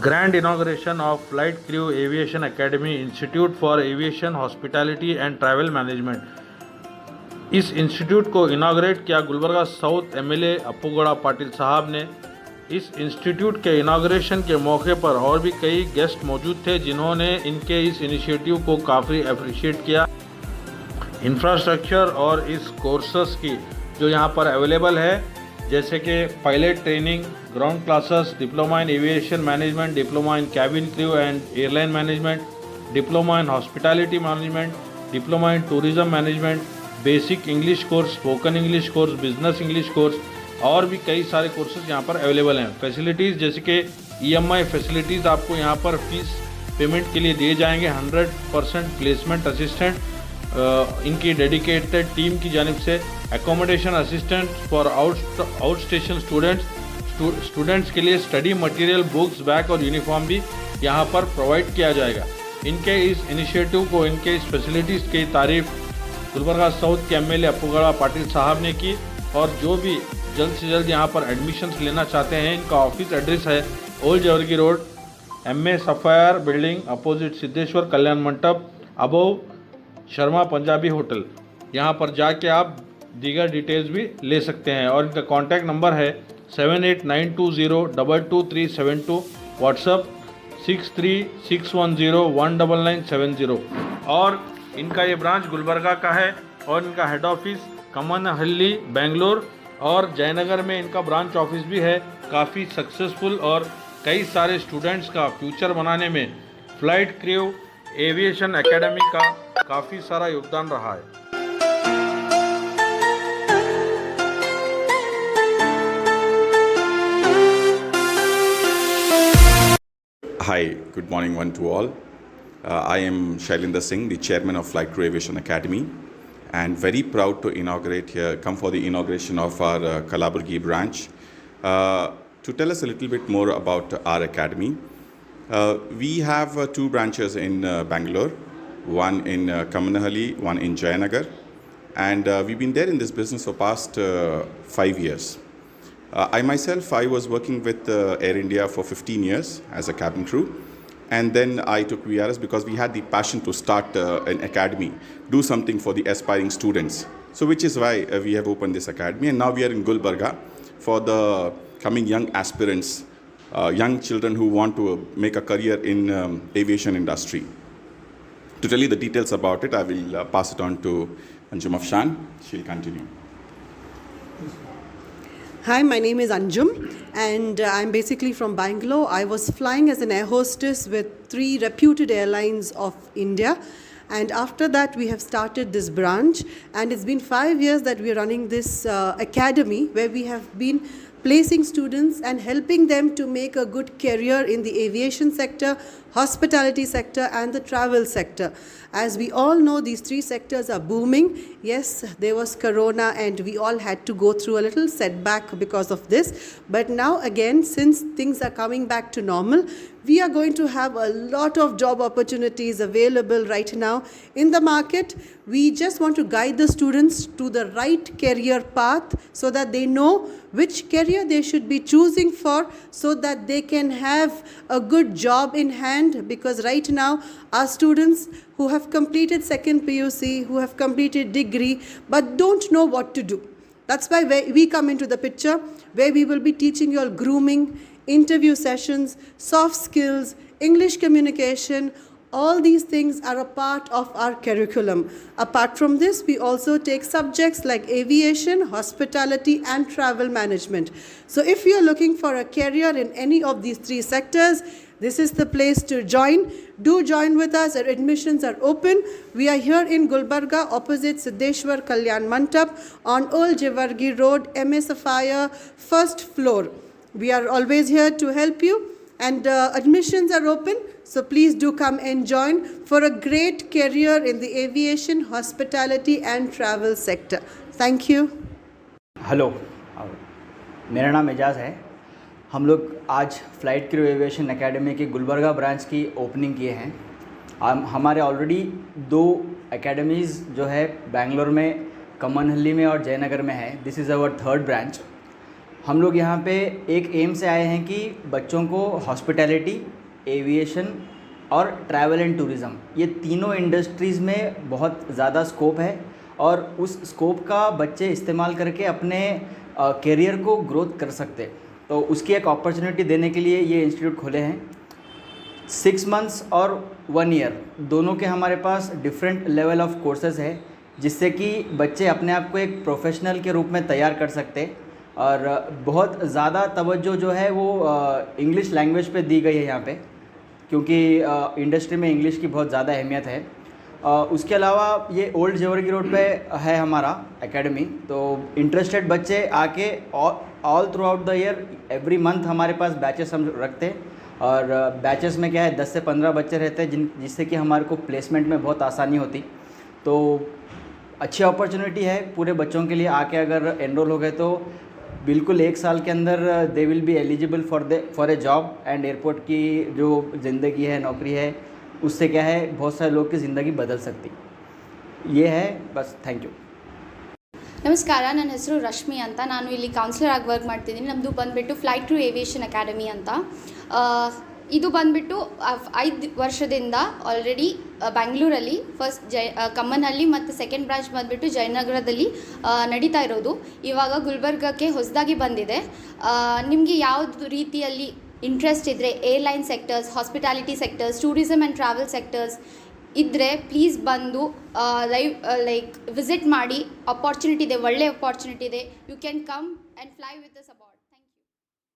Grand inauguration of Flight Crew Aviation Academy Institute for Aviation Hospitality and Travel Management। इस institute को inaugurate किया Gulbarga south MLA अप्पूगौड़ा Patil साहब ने। इस इंस्टीट्यूट के इनाग्रेशन के मौके पर और भी कई गेस्ट मौजूद थे जिन्होंने इनके इस इनिशिएटिव को काफ़ी अप्रिशिएट किया। इंफ्रास्ट्रक्चर और इस कोर्सेस की जो यहाँ पर अवेलेबल है, जैसे कि pilot training, ground classes, diploma in aviation management, diploma in cabin crew and airline management, diploma in hospitality management, diploma in tourism management, basic English course, spoken English course, business English course और भी कई सारे courses यहाँ पर available हैं। Facilities जैसे कि EMI facilities आपको यहाँ पर फीस पेमेंट के लिए दिए जाएंगे। 100% प्लेसमेंट असिस्टेंट इनकी डेडिकेटेड टीम की जानिब से, accommodation assistant for out station students के लिए स्टडी मटेरियल, बुक्स, बैग और यूनिफॉर्म भी यहाँ पर प्रोवाइड किया जाएगा। इनके इस इनिशिएटिव को, इनके इस फैसिलिटीज़ की तारीफ़ गुलबर्गा साउथ के एमएलए अप्पूगौड़ा पाटिल साहब ने की। और जो भी जल्द से जल्द यहाँ पर एडमिशन्स लेना चाहते हैं, इनका ऑफिस एड्रेस है old Jewargi road, MA Sapphire building, opposite Siddheshwar Kalyan Mandap, above Sharma Punjabi hotel. यहाँ पर जाके आप दीगर डिटेल्स भी ले सकते हैं। और इनका कॉन्टैक्ट नंबर है 7892022372, व्हाट्सअप 6361019970। और इनका ये ब्रांच गुलबर्गा का है और इनका हेड ऑफिस कमनहल्ली बेंगलोर और जयनगर में इनका ब्रांच ऑफिस भी है। काफ़ी सक्सेसफुल और कई सारे स्टूडेंट्स का फ्यूचर बनाने में फ्लाइट क्रू एविएशन एकेडमी का काफ़ी सारा योगदान रहा है। Hi, good morning one to all. I am Shailendra Singh, the chairman of Flight Crew Aviation Academy, and very proud to come for the inauguration of our Kalaburgi branch. To tell us a little bit more about our academy, we have two branches in Bangalore, one in Kamanahalli, one in Jayanagar, and we've been there in this business for past 5 years. I myself was working with Air India for 15 years as a cabin crew. And then I took VRS because we had the passion to start an academy, do something for the aspiring students. So which is why we have opened this academy, and now we are in Gulbarga for the coming young aspirants, young children who want to make a career in aviation industry. To tell you the details about it, I will pass it on to Anjum Afshan. She'll continue. Hi, my name is Anjum and I'm basically from Bangalore. I was flying as an air hostess with 3 reputed airlines of India, and after that we have started this branch, and it's been 5 years that we are running this academy where we have been placing students and helping them to make a good career in the aviation sector, hospitality sector and the travel sector. As we all know, these 3 sectors are booming. Yes, there was corona and we all had to go through a little setback because of this. But now again, since things are coming back to normal, we are going to have a lot of job opportunities available right now in the market. We just want to guide the students to the right career path so that they know which career they should be choosing for, so that they can have a good job in hand. Because right now our students who have completed second PUC, who have completed degree but don't know what to do, that's why we come into the picture, where we will be teaching you all grooming, interview sessions, soft skills, English communication. All these things are a part of our curriculum. Apart from this, we also take subjects like aviation, hospitality and travel management. So if you are looking for a career in any of these 3 sectors, this is the place to join. Do join with us. Our admissions are open. We are here in Gulbarga, opposite Siddheshwar Kalyan Mandap on Old Jewargi Road, MA Sapphire, 1st floor. We are always here to help you, and admissions are open. So please do come and join for a great career in the aviation, hospitality and travel sector. Thank you. Hello, मेरा नाम एजाज़ है। हम लोग आज flight crew aviation academy की Gulbarga branch की opening किए हैं। हमारे ऑलरेडी 2 एकेडमीज़ जो है बेंगलोर में, कमनहल्ली में और जयनगर में है। This is our 3rd branch. हम लोग यहाँ पे एक एम से आए हैं कि बच्चों को हॉस्पिटैलिटी, एविएशन और ट्रैवल एंड टूरिज़्म, ये तीनों इंडस्ट्रीज़ में बहुत ज़्यादा स्कोप है और उस स्कोप का बच्चे इस्तेमाल करके अपने करियर को ग्रोथ कर सकते। तो उसकी एक अपॉर्चुनिटी देने के लिए ये इंस्टीट्यूट खोले हैं। 6 मंथ्स और 1 ईयर दोनों के हमारे पास डिफरेंट लेवल ऑफ कोर्सेज है, जिससे कि बच्चे अपने आप को एक प्रोफेशनल के रूप में तैयार कर सकते। और बहुत ज़्यादा तवज्जो जो है वो इंग्लिश लैंग्वेज पे दी गई है यहाँ पे, क्योंकि इंडस्ट्री में इंग्लिश की बहुत ज़्यादा अहमियत है। उसके अलावा ये ओल्ड जेवर्गी रोड पे है हमारा एकेडमी, तो इंटरेस्टेड बच्चे आके all through out the year every month हमारे पास बैचेस हम रखते हैं। और बैचेस में क्या है 10 से 15 बच्चे रहते हैं, जिससे कि हमारे को प्लेसमेंट में बहुत आसानी होती। तो अच्छी अपॉर्चुनिटी है पूरे बच्चों के लिए। आके अगर एनरोल हो गए तो बिल्कुल 1 साल के अंदर they will be eligible for a job. And airport की जो ज़िंदगी है, नौकरी है, उससे क्या है बहुत सारे लोग की ज़िंदगी बदल सकती। ये है बस, थैंक यू। ನಮಸ್ಕಾರ, ನನ್ನ ಹೆಸರು ರಶ್ಮಿ ಅಂತ. ನಾನು ಇಲ್ಲಿ ಕೌನ್ಸಿಲರ್ ಆಗಿ ವರ್ಕ್ ಮಾಡ್ತಿದ್ದೀನಿ. ನಮ್ಮದು ಬಂದುಬಿಟ್ಟು ಫ್ಲೈಟ್ ಕ್ರೂ ಏವಿಯೇಷನ್ ಅಕಾಡೆಮಿ ಅಂತ. ಇದು ಬಂದುಬಿಟ್ಟು 5 ವರ್ಷದಿಂದ ಆಲ್ರೆಡಿ ಬ್ಯಾಂಗ್ಳೂರಲ್ಲಿ ಫಸ್ಟ್ ಕಮ್ಮನಹಳ್ಳಿ ಮತ್ತು ಸೆಕೆಂಡ್ ಬ್ರಾಂಚ್ ಬಂದುಬಿಟ್ಟು ಜಯನಗರದಲ್ಲಿ ನಡೀತಾ ಇರೋದು. ಇವಾಗ ಗುಲ್ಬರ್ಗಕ್ಕೆ ಹೊಸದಾಗಿ ಬಂದಿದೆ. ನಿಮಗೆ ಯಾವುದು ರೀತಿಯಲ್ಲಿ ಇಂಟ್ರೆಸ್ಟ್ ಇದ್ದರೆ, airline sectors, hospitality sectors, tourism and travel sectors ಇದ್ದರೆ ಪ್ಲೀಸ್ ಬಂದು ಲೈಕ್ ವಿಸಿಟ್ ಮಾಡಿ. ಅಪಾರ್ಚುನಿಟಿ ಇದೆ, ಒಳ್ಳೆ ಅಪಾರ್ಚುನಿಟಿ ಇದೆ. You can come and fly with us ಅಬಾರ್ಡ್.